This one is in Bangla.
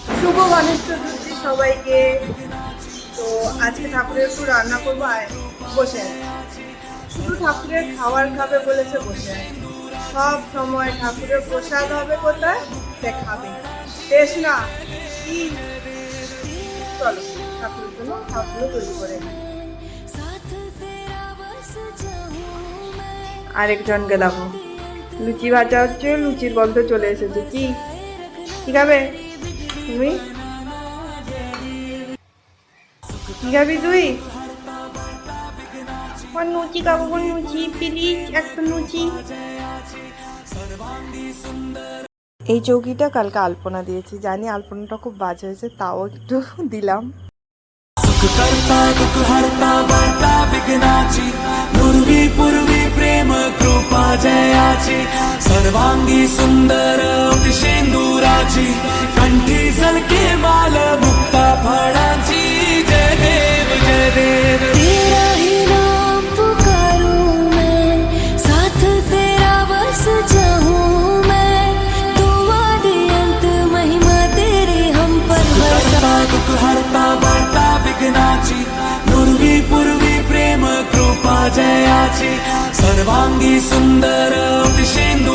শুভ গণেশ চতুর্থী সবাইকে। তো আজকে ঠাকুরের একটু রান্না করবো, বসে আছি। শুধু ঠাকুরের খাবার খাবে বলেছে, বসে আছি। সব সময় ঠাকুরের প্রসাদ হবে কোথায়, সে খাবে। বেশ না কি, চলো ঠাকুরের জন্য খাবারগুলো তৈরি করে নিই। আরেকজন গেলাম, লুচি ভাজা হচ্ছে, লুচির গন্ধ চলে এসেছে। কি কি খাবে তুমি? কি খাবি তুই? লুচি খাবো, লুচি প্লিজ, একটা লুচি। এই চৌকিটা কালকে আলপনা দিয়েছি, জানি আলপনাটা খুব বাজে হয়েছে, তাও একটু দিলাম। करता दुख हरता वार्ता विघ्नाची नुर्वी पूर्वी प्रेम कृपा जयाची सर्वांगी सुंदर अतिशेंदुराची कंठी झलके माल मुक्ता फळाची जय देव जय देव। तेरा ही नाम पुकारूं मैं, साथ तेरा बस जाऊं मैं, तू आदि अंत महिमा तेरी हम पर करता दुख हरता वार्ता विघ्नाची नुर्वी पूर्वी प्रेम कृपा जयाची सर्वांगी सुंदर अतिशेंदु